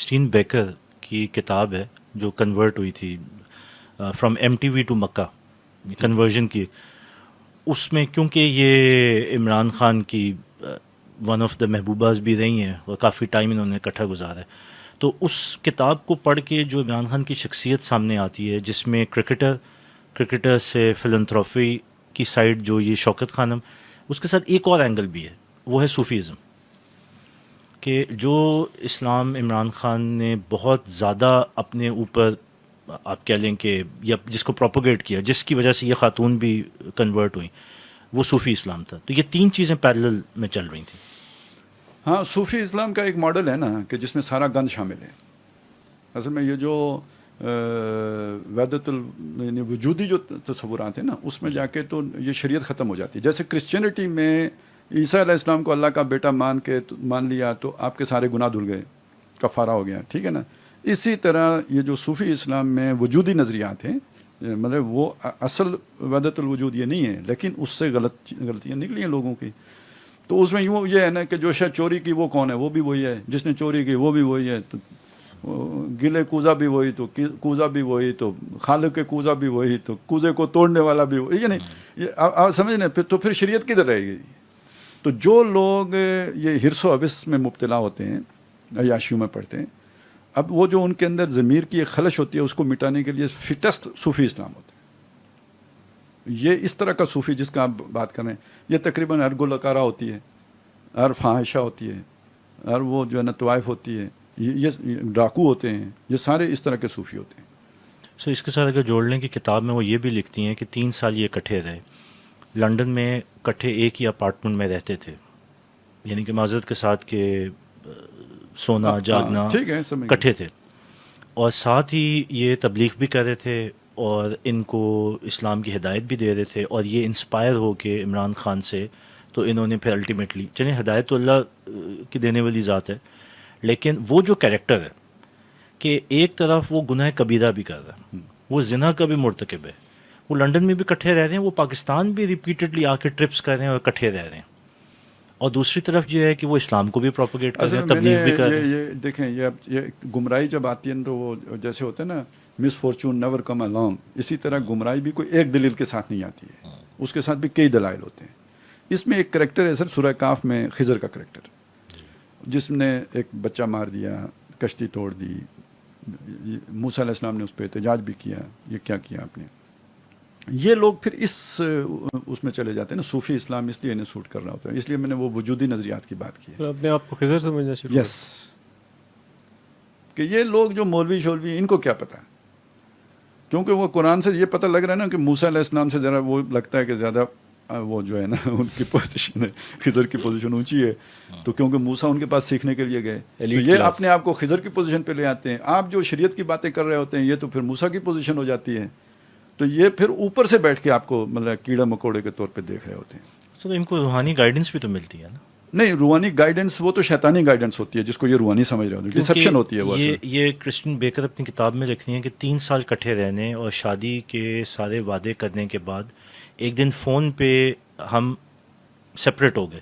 Christine baker کی کتاب ہے جو کنورٹ ہوئی تھی from M T V to Mecca, conversion کی. اس میں کیونکہ یہ عمران خان کی ون آف دا محبوباز بھی رہی ہیں اور کافی ٹائم انہوں نے اکٹھا گزارا ہے، تو اس کتاب کو پڑھ کے جو عمران خان کی شخصیت سامنے آتی ہے، جس میں کرکٹر سے فلنتھراپی کی سائڈ جو یہ شوکت خانم، اس کے ساتھ ایک اور اینگل بھی ہے، وہ ہے صوفیزم. کہ جو اسلام عمران خان نے بہت زیادہ اپنے اوپر آپ کہہ لیں کہ یا جس کو پروپوگیٹ کیا، جس کی وجہ سے یہ خاتون بھی کنورٹ ہوئیں، وہ صوفی اسلام تھا. تو یہ تین چیزیں پیرلل میں چل رہی تھیں. ہاں، صوفی اسلام کا ایک ماڈل ہے نا کہ جس میں سارا گند شامل ہے. اصل میں یہ جو وحدت یعنی وجودی جو تصورات ہیں نا، اس میں جا کے تو یہ شریعت ختم ہو جاتی ہے. جیسے کرسچینٹی میں عیسیٰ علیہ السلام کو اللہ کا بیٹا مان لیا تو آپ کے سارے گناہ دھل گئے، کفارہ ہو گیا، ٹھیک ہے نا. اسی طرح یہ جو صوفی اسلام میں وجودی نظریات ہیں، مطلب وہ اصل وحدت الوجود یہ نہیں ہے، لیکن اس سے غلطیاں نکلی ہیں لوگوں کی. تو اس میں یوں یہ ہے نا کہ جو شاید چوری کی وہ کون ہے، وہ بھی وہی ہے، جس نے چوری کی وہ بھی وہی ہے، تو گلے کوزہ بھی وہی، تو کوزہ بھی وہی، تو خالق کے کوزہ بھی وہی، تو کوزے کو توڑنے والا بھی وہی. یہ نہیں، آپ سمجھنے تو پھر شریعت کدھر رہے گی؟ تو جو لوگ یہ ہرس و حوث میں مبتلا ہوتے ہیں، عیاشیوں میں پڑھتے ہیں، اب وہ جو ان کے اندر ضمیر کی ایک خلش ہوتی ہے، اس کو مٹانے کے لیے فٹسٹ صوفی اسلام ہوتا ہے. یہ اس طرح کا صوفی جس کا آپ بات کر رہے ہیں، یہ تقریباً ہر گلوکارہ ہوتی ہے، ہر فاحشہ ہوتی ہے، ہر وہ جو ہے نا طوائف ہوتی ہے، یہ ڈاکو ہوتے ہیں، یہ سارے اس طرح کے صوفی ہوتے ہیں. سو اس کے ساتھ اگر جوڑ لیں کہ کتاب میں وہ یہ بھی لکھتی ہیں کہ 3 سال یہ اکٹھے رہے، لنڈن میں اکٹھے ایک ہی اپارٹمنٹ میں رہتے تھے، یعنی کہ معذرت کے ساتھ کہ سونا جاگنا ٹھیک ہے، سمجھ اکٹھے تھے، اور ساتھ ہی یہ تبلیغ بھی کر رہے تھے اور ان کو اسلام کی ہدایت بھی دے رہے تھے. اور یہ انسپائر ہو کے عمران خان سے تو انہوں نے پھر الٹیمیٹلی چلیں، ہدایت تو اللہ کی دینے والی ذات ہے، لیکن وہ جو کیریکٹر ہے کہ ایک طرف وہ گناہ کبیرہ بھی کر رہا ہے، وہ زنا کا بھی مرتکب ہے، وہ لنڈن میں بھی اکٹھے رہ رہے ہیں، وہ پاکستان بھی ریپیٹڈلی آ کے ٹرپس کر رہے ہیں اور اکٹھے رہ رہے ہیں، اور دوسری طرف جو ہے کہ وہ اسلام کو بھی پروپیگیٹ کر رہے ہیں، تبلیغ بھی کر رہے ہیں. یہ دیکھیں، یہ گمراہی جب آتی ہے تو وہ جیسے ہوتے ہیں نا، مس فارچون نیور کم along، اسی طرح گمراہی بھی کوئی ایک دلیل کے ساتھ نہیں آتی ہے، اس کے ساتھ بھی کئی دلائل ہوتے ہیں. اس میں ایک کریکٹر ہے سر، سورہ کاف میں خضر کا کریکٹر، جس نے ایک بچہ مار دیا، کشتی توڑ دی، موسیٰ علیہ السلام نے اس پہ احتجاج بھی کیا، یہ کیا کیا آپ نے. یہ لوگ پھر اس میں چلے جاتے ہیں نا، صوفی اسلام اس لیے انہیں سوٹ کر رہا ہوتا ہے، اس لیے میں نے وہ وجودی نظریات کی بات کی ہے. اپنے آپ کو خضر سمجھنا شروع یس، کہ یہ لوگ جو مولوی شولوی، ان کو کیا پتا، کیونکہ وہ قرآن سے یہ پتہ لگ رہا ہے نا کہ موسیٰ علیہ السلام سے ذرا وہ لگتا ہے کہ زیادہ وہ جو ہے نا ان کی پوزیشن ہے، خضر کی پوزیشن اونچی ہے، تو کیونکہ موسیٰ ان کے پاس سیکھنے کے لیے گئے، تو یہ اپنے آپ کو خضر کی پوزیشن پہ لے آتے ہیں. آپ جو شریعت کی باتیں کر رہے ہوتے ہیں، یہ تو پھر موسیٰ کی پوزیشن ہو جاتی ہے. تو یہ پھر اوپر سے بیٹھ کے آپ کو مطلب کیڑا مکوڑے کے طور پہ دیکھ رہے ہوتے ہیں. سر ان کو روحانی گائیڈنس بھی تو ملتی ہے نا. نہیں، روحانی گائیڈنس وہ تو شیطانی گائیڈنس ہوتی ہے، جس کو یہ روحانی سمجھ رہے ہوتے ہیں، ڈسیپشن ہوتی ہے. وہ یہ کرسٹین بیکر اپنی کتاب میں لکھتی ہیں کہ 3 سال کٹھے رہنے اور شادی کے سارے وعدے کرنے کے بعد ایک دن فون پہ ہم سپریٹ ہو گئے،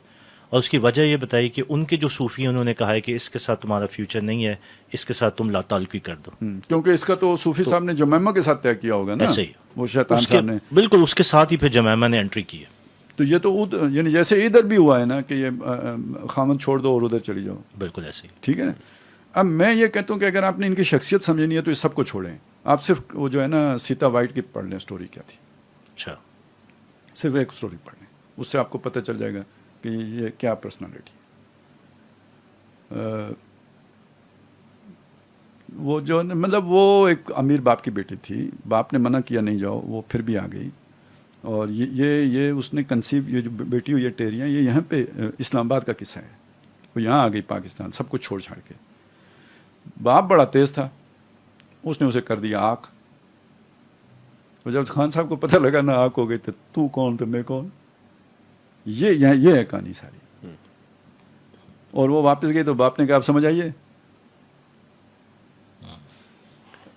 اور اس کی وجہ یہ بتائی کہ ان کے جو صوفی ہیں انہوں نے کہا ہے کہ اس کے ساتھ تمہارا فیوچر نہیں ہے، اس کے ساتھ تم لا تعلقی کر دو. کیونکہ اس کا تو صوفی صاحب نے جمیمہ کے ساتھ طے کیا ہوگا نا، ایسے ہی وہ شیطان صاحب نے بالکل اس کے ساتھ ہی پھر جمیمہ نے انٹری کی ہے. تو یہ تو یعنی جیسے ادھر بھی ہوا ہے نا کہ یہ خامن چھوڑ دو اور ادھر چلی جاؤ، بالکل ایسے ہی. ٹھیک ہے نا. اب میں یہ کہتا ہوں کہ اگر آپ نے ان کی شخصیت سمجھنی ہے تو اس سب کو چھوڑیں، آپ صرف وہ جو ہے نا سیتا وائٹ کی پڑھ لیں، اسٹوری کیا تھی، اچھا صرف ایک اسٹوری پڑھ لیں، اس سے آپ کو پتہ چل جائے گا کہ یہ کیا پرسنالٹی. وہ جو مطلب وہ ایک امیر باپ کی بیٹی تھی، باپ نے منع کیا نہیں جاؤ، وہ پھر بھی آ گئی، اور یہ اس نے کنسیو، یہ جو بیٹی ہوئی ہے ٹیریاں، یہ یہاں پہ اسلام آباد کا قصہ ہے، وہ یہاں آ گئی پاکستان سب کچھ چھوڑ چھاڑ کے. باپ بڑا تیز تھا، اس نے اسے کر دیا آنکھ. تو جب خان صاحب کو پتہ لگا نا آنکھ ہو گئی تو کون تو میں کون، یہ ہے کہانی ساری. اور وہ واپس گئی تو باپ نے کہا آپ سمجھ آئیے.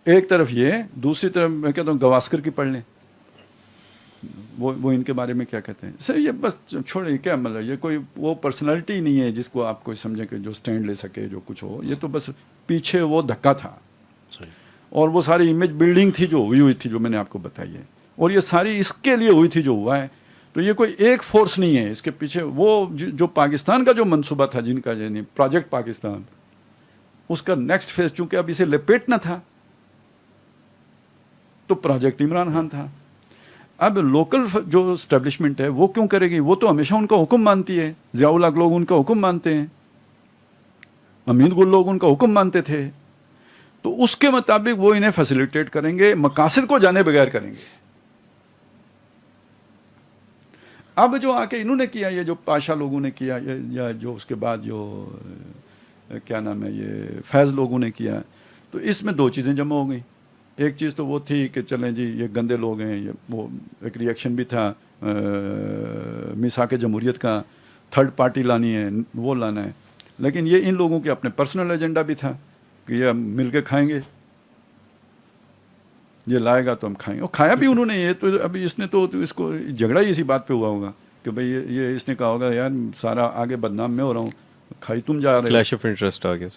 ایک طرف یہ، دوسری طرف میں کہتا ہوں گواسکر کی پڑھ لیں، وہ ان کے بارے میں کیا کہتے ہیں؟ سر یہ بس چھوڑیں، کیا مطلب یہ کوئی وہ پرسنالٹی نہیں ہے جس کو آپ کوئی سمجھیں کہ جو سٹینڈ لے سکے جو کچھ ہو. یہ تو بس پیچھے وہ دھکا تھا صحیح. اور وہ ساری امیج بلڈنگ تھی جو ہوئی تھی جو میں نے آپ کو بتائی ہے, اور یہ ساری اس کے لیے ہوئی تھی جو ہوا ہے. تو یہ کوئی ایک فورس نہیں ہے اس کے پیچھے. وہ جو پاکستان کا جو منصوبہ تھا جن کا یعنی پروجیکٹ پاکستان, اس کا نیکسٹ فیز چونکہ اب اسے لپیٹنا تھا تو پروجیکٹ عمران خان تھا. اب لوکل جو اسٹیبلشمنٹ ہے وہ کیوں کرے گی؟ وہ تو ہمیشہ ان کا حکم مانتی ہے. ضیاء الحق لوگ ان کا حکم مانتے ہیں, امین گل لوگ ان کا حکم مانتے تھے, تو اس کے مطابق وہ انہیں فیسیلیٹیٹ کریں گے, مقاصد کو جانے بغیر کریں گے. اب جو آ کے انہوں نے کیا, یہ جو پاشا لوگوں نے کیا, یا جو اس کے بعد جو کیا نام ہے یہ فیض لوگوں نے کیا, تو اس میں دو چیزیں جمع ہو گئیں. ایک چیز تو وہ تھی کہ چلیں جی یہ گندے لوگ ہیں, یہ وہ ایک ریئیکشن بھی تھا میثاق جمہوریت کا, تھرڈ پارٹی لانی ہے, وہ لانا ہے. لیکن یہ ان لوگوں کے اپنے پرسنل ایجنڈا بھی تھا کہ یہ ہم مل کے کھائیں گے, یہ لائے گا تو ہم کھائیں گے. اور کھایا بھی انہوں نے. یہ تو ابھی اس نے تو اس کو جھگڑا ہی اسی بات پہ ہوا ہوگا کہ بھئی یہ اس نے کہا ہوگا یار سارا آگے بدنام میں ہو رہا ہوں, کھائی تم جا رہے ہو. کلیش آف انٹرسٹ آ گیا.